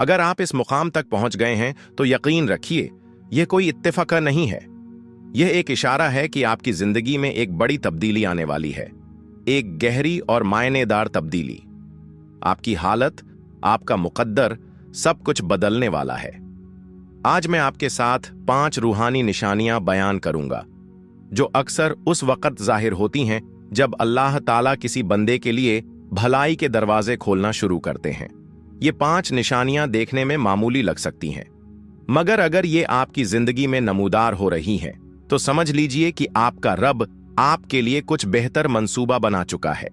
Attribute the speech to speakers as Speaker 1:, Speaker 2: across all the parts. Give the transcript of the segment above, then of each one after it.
Speaker 1: अगर आप इस मुकाम तक पहुंच गए हैं तो यकीन रखिए, यह कोई इत्तेफाक नहीं है। यह एक इशारा है कि आपकी जिंदगी में एक बड़ी तब्दीली आने वाली है, एक गहरी और मायनेदार तब्दीली। आपकी हालत, आपका मुकद्दर, सब कुछ बदलने वाला है। आज मैं आपके साथ 5 रूहानी निशानियां बयान करूंगा जो अक्सर उस वक्त जाहिर होती हैं जब अल्लाह ताला किसी बंदे के लिए भलाई के दरवाजे खोलना शुरू करते हैं। ये 5 निशानियां देखने में मामूली लग सकती हैं, मगर अगर ये आपकी जिंदगी में नमूदार हो रही हैं तो समझ लीजिए कि आपका रब आपके लिए कुछ बेहतर मंसूबा बना चुका है।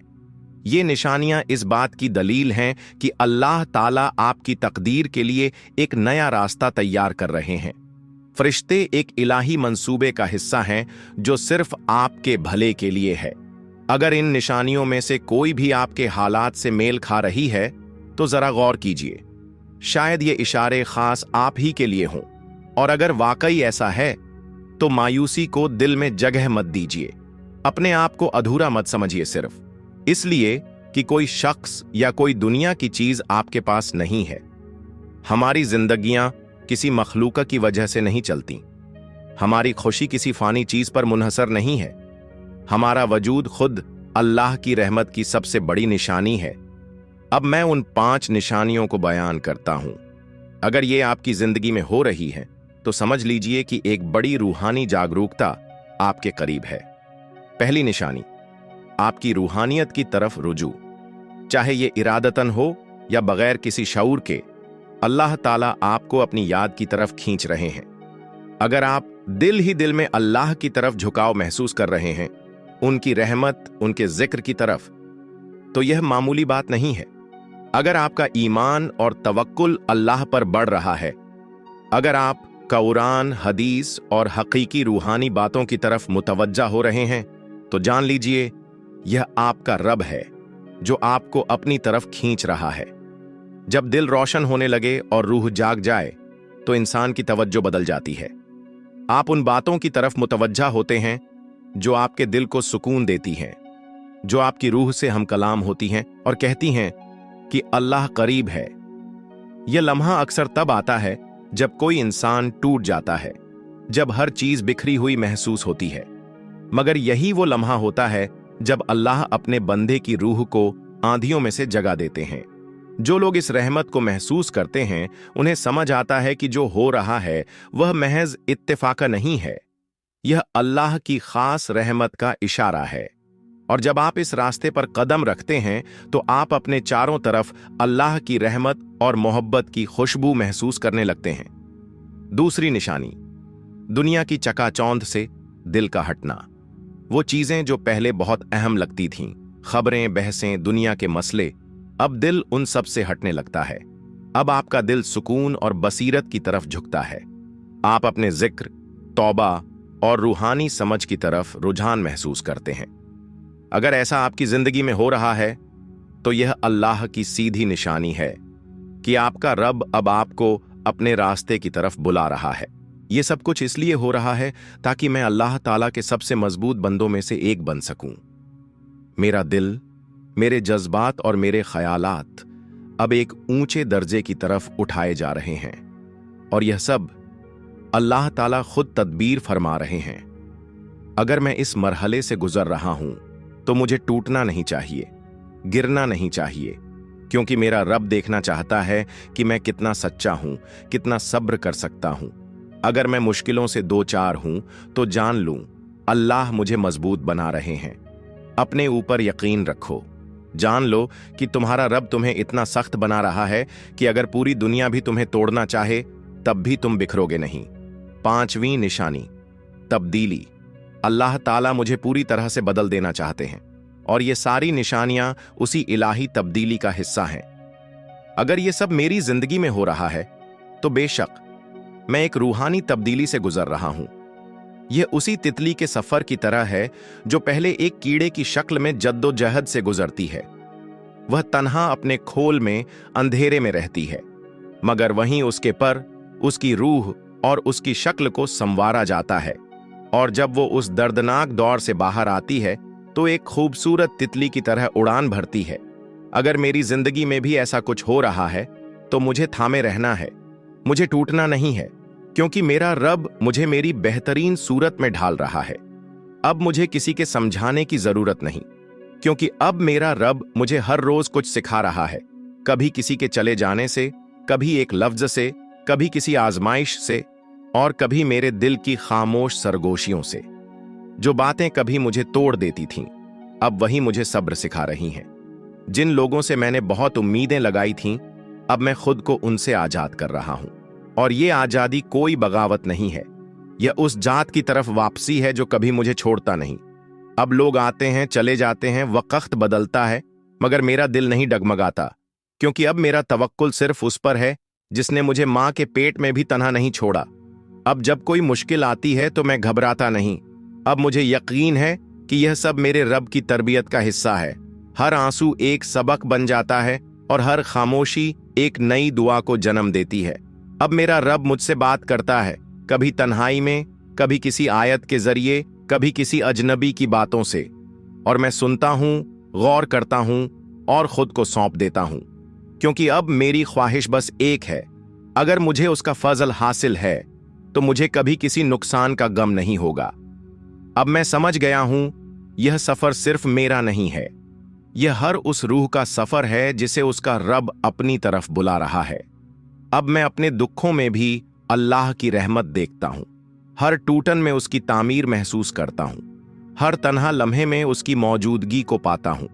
Speaker 1: ये निशानियां इस बात की दलील हैं कि अल्लाह ताला आपकी तकदीर के लिए एक नया रास्ता तैयार कर रहे हैं। फरिश्ते एक इलाही मंसूबे का हिस्सा हैं जो सिर्फ आपके भले के लिए है। अगर इन निशानियों में से कोई भी आपके हालात से मेल खा रही है तो जरा गौर कीजिए, शायद ये इशारे खास आप ही के लिए हों, और अगर वाकई ऐसा है तो मायूसी को दिल में जगह मत दीजिए। अपने आप को अधूरा मत समझिए सिर्फ इसलिए कि कोई शख्स या कोई दुनिया की चीज आपके पास नहीं है। हमारी जिंदगियां किसी मखलूका की वजह से नहीं चलती। हमारी खुशी किसी फानी चीज पर मुनहसर नहीं है। हमारा वजूद खुद अल्लाह की रहमत की सबसे बड़ी निशानी है। अब मैं उन 5 निशानियों को बयान करता हूं। अगर ये आपकी जिंदगी में हो रही है तो समझ लीजिए कि एक बड़ी रूहानी जागरूकता आपके करीब है। पहली निशानी, आपकी रूहानियत की तरफ रुजू। चाहे ये इरादतन हो या बगैर किसी शऊर के, अल्लाह ताला आपको अपनी याद की तरफ खींच रहे हैं। अगर आप दिल ही दिल में अल्लाह की तरफ झुकाव महसूस कर रहे हैं, उनकी रहमत, उनके जिक्र की तरफ, तो यह मामूली बात नहीं है। अगर आपका ईमान और तवक्कुल अल्लाह पर बढ़ रहा है, अगर आप कुरान, हदीस और हकीकी रूहानी बातों की तरफ मुतवज्जा हो रहे हैं, तो जान लीजिए यह आपका रब है जो आपको अपनी तरफ खींच रहा है। जब दिल रोशन होने लगे और रूह जाग जाए तो इंसान की तवज्जो बदल जाती है। आप उन बातों की तरफ मुतवज्जा होते हैं जो आपके दिल को सुकून देती हैं, जो आपकी रूह से हम कलाम होती हैं और कहती हैं कि अल्लाह करीब है। यह लम्हा अक्सर तब आता है जब कोई इंसान टूट जाता है, जब हर चीज बिखरी हुई महसूस होती है, मगर यही वो लम्हा होता है जब अल्लाह अपने बंदे की रूह को आंधियों में से जगा देते हैं। जो लोग इस रहमत को महसूस करते हैं उन्हें समझ आता है कि जो हो रहा है वह महज इत्तेफाक नहीं है, यह अल्लाह की खास रहमत का इशारा है। और जब आप इस रास्ते पर कदम रखते हैं तो आप अपने चारों तरफ अल्लाह की रहमत और मोहब्बत की खुशबू महसूस करने लगते हैं। दूसरी निशानी, दुनिया की चकाचौंध से दिल का हटना। वो चीजें जो पहले बहुत अहम लगती थीं, खबरें, बहसें, दुनिया के मसले, अब दिल उन सब से हटने लगता है। अब आपका दिल सुकून और बसीरत की तरफ झुकता है। आप अपने जिक्र, तौबा और रूहानी समझ की तरफ रुझान महसूस करते हैं। अगर ऐसा आपकी जिंदगी में हो रहा है तो यह अल्लाह की सीधी निशानी है कि आपका रब अब आपको अपने रास्ते की तरफ बुला रहा है। यह सब कुछ इसलिए हो रहा है ताकि मैं अल्लाह ताला के सबसे मजबूत बंदों में से एक बन सकूं। मेरा दिल, मेरे जज्बात और मेरे ख्यालात अब एक ऊंचे दर्जे की तरफ उठाए जा रहे हैं, और यह सब अल्लाह ताला खुद तदबीर फरमा रहे हैं। अगर मैं इस मरहले से गुजर रहा हूं तो मुझे टूटना नहीं चाहिए, गिरना नहीं चाहिए, क्योंकि मेरा रब देखना चाहता है कि मैं कितना सच्चा हूं, कितना सब्र कर सकता हूं। अगर मैं मुश्किलों से दो चार हूं तो जान लूं अल्लाह मुझे मजबूत बना रहे हैं। अपने ऊपर यकीन रखो। जान लो कि तुम्हारा रब तुम्हें इतना सख्त बना रहा है कि अगर पूरी दुनिया भी तुम्हें तोड़ना चाहे तब भी तुम बिखरोगे नहीं। 5वीं निशानी, तब्दीली। अल्लाह ताला मुझे पूरी तरह से बदल देना चाहते हैं, और ये सारी निशानियां उसी इलाही तब्दीली का हिस्सा हैं। अगर ये सब मेरी जिंदगी में हो रहा है तो बेशक मैं एक रूहानी तब्दीली से गुजर रहा हूं। यह उसी तितली के सफर की तरह है जो पहले एक कीड़े की शक्ल में जद्दोजहद से गुजरती है। वह तन्हा अपने खोल में अंधेरे में रहती है, मगर वहीं उसके पर, उसकी रूह और उसकी शक्ल को संवारा जाता है, और जब वो उस दर्दनाक दौर से बाहर आती है तो एक खूबसूरत तितली की तरह उड़ान भरती है। अगर मेरी जिंदगी में भी ऐसा कुछ हो रहा है तो मुझे थामे रहना है, मुझे टूटना नहीं है, क्योंकि मेरा रब मुझे मेरी बेहतरीन सूरत में ढाल रहा है। अब मुझे किसी के समझाने की जरूरत नहीं, क्योंकि अब मेरा रब मुझे हर रोज कुछ सिखा रहा है, कभी किसी के चले जाने से, कभी एक लफ्ज से, कभी किसी आजमाइश से, और कभी मेरे दिल की खामोश सरगोशियों से। जो बातें कभी मुझे तोड़ देती थीं, अब वही मुझे सब्र सिखा रही हैं। जिन लोगों से मैंने बहुत उम्मीदें लगाई थीं, अब मैं खुद को उनसे आजाद कर रहा हूं। और ये आजादी कोई बगावत नहीं है, यह उस जात की तरफ वापसी है जो कभी मुझे छोड़ता नहीं। अब लोग आते हैं, चले जाते हैं, वक्त बदलता है, मगर मेरा दिल नहीं डगमगाता, क्योंकि अब मेरा तवक्कुल सिर्फ उस पर है जिसने मुझे मां के पेट में भी तन्हा नहीं छोड़ा। अब जब कोई मुश्किल आती है तो मैं घबराता नहीं। अब मुझे यकीन है कि यह सब मेरे रब की तरबियत का हिस्सा है। हर आंसू एक सबक बन जाता है और हर खामोशी एक नई दुआ को जन्म देती है। अब मेरा रब मुझसे बात करता है, कभी तन्हाई में, कभी किसी आयत के जरिए, कभी किसी अजनबी की बातों से, और मैं सुनता हूं, गौर करता हूं और खुद को सौंप देता हूं, क्योंकि अब मेरी ख्वाहिश बस एक है, अगर मुझे उसका फजल हासिल है तो मुझे कभी किसी नुकसान का गम नहीं होगा। अब मैं समझ गया हूं, यह सफर सिर्फ मेरा नहीं है, यह हर उस रूह का सफर है जिसे उसका रब अपनी तरफ बुला रहा है। अब मैं अपने दुखों में भी अल्लाह की रहमत देखता हूं, हर टूटन में उसकी तामीर महसूस करता हूं, हर तन्हा लम्हे में उसकी मौजूदगी को पाता हूं।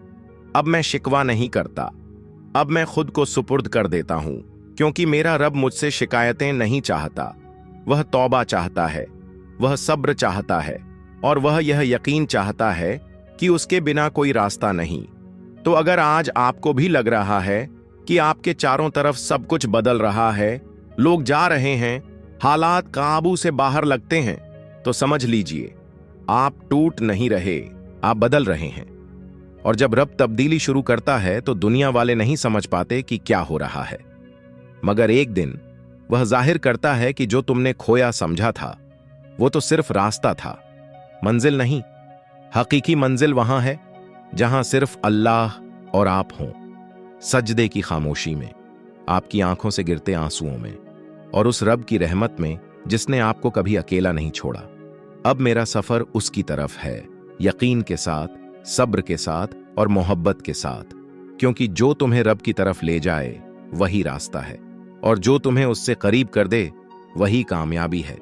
Speaker 1: अब मैं शिकवा नहीं करता, अब मैं खुद को सुपुर्द कर देता हूं, क्योंकि मेरा रब मुझसे शिकायतें नहीं चाहता। वह तौबा चाहता है, वह सब्र चाहता है, और वह यह यकीन चाहता है कि उसके बिना कोई रास्ता नहीं। तो अगर आज आपको भी लग रहा है कि आपके चारों तरफ सब कुछ बदल रहा है, लोग जा रहे हैं, हालात काबू से बाहर लगते हैं, तो समझ लीजिए आप टूट नहीं रहे, आप बदल रहे हैं। और जब रब तब्दीली शुरू करता है तो दुनिया वाले नहीं समझ पाते कि क्या हो रहा है, मगर एक दिन वह जाहिर करता है कि जो तुमने खोया समझा था वो तो सिर्फ रास्ता था, मंजिल नहीं। हकीकी मंजिल वहां है जहां सिर्फ अल्लाह और आप हों, सजदे की खामोशी में, आपकी आंखों से गिरते आंसुओं में, और उस रब की रहमत में जिसने आपको कभी अकेला नहीं छोड़ा। अब मेरा सफर उसकी तरफ है, यकीन के साथ, सब्र के साथ और मोहब्बत के साथ, क्योंकि जो तुम्हें रब की तरफ ले जाए वही रास्ता है, और जो तुम्हें उससे करीब कर दे वही कामयाबी है।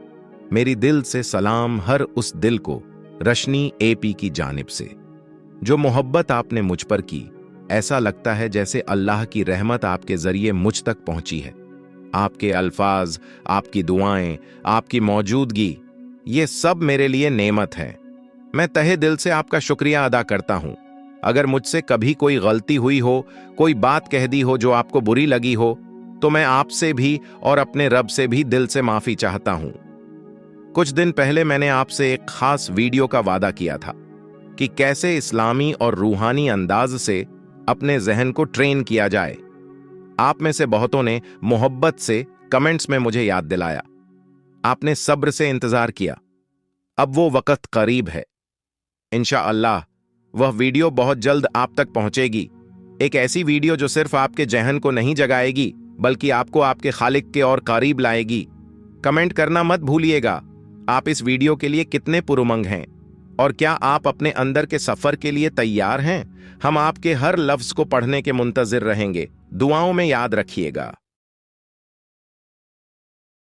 Speaker 1: मेरी दिल से सलाम हर उस दिल को रशनी एपी की जानिब से। जो मोहब्बत आपने मुझ पर की, ऐसा लगता है जैसे अल्लाह की रहमत आपके जरिए मुझ तक पहुंची है। आपके अल्फाज, आपकी दुआएं, आपकी मौजूदगी, ये सब मेरे लिए नेमत है। मैं तहे दिल से आपका शुक्रिया अदा करता हूं। अगर मुझसे कभी कोई गलती हुई हो, कोई बात कह दी हो जो आपको बुरी लगी हो, तो मैं आपसे भी और अपने रब से भी दिल से माफी चाहता हूं। कुछ दिन पहले मैंने आपसे एक खास वीडियो का वादा किया था कि कैसे इस्लामी और रूहानी अंदाज से अपने जहन को ट्रेन किया जाए। आप में से बहुतों ने मोहब्बत से कमेंट्स में मुझे याद दिलाया, आपने सब्र से इंतजार किया। अब वो वक्त करीब है, इंशाअल्लाह वह वीडियो बहुत जल्द आप तक पहुंचेगी। एक ऐसी वीडियो जो सिर्फ आपके जहन को नहीं जगाएगी, बल्कि आपको आपके खालिक के और करीब लाएगी। कमेंट करना मत भूलिएगा, आप इस वीडियो के लिए कितने पुरउमंग हैं, और क्या आप अपने अंदर के सफर के लिए तैयार हैं? हम आपके हर लफ्ज को पढ़ने के मुंतजिर रहेंगे। दुआओं में याद रखिएगा।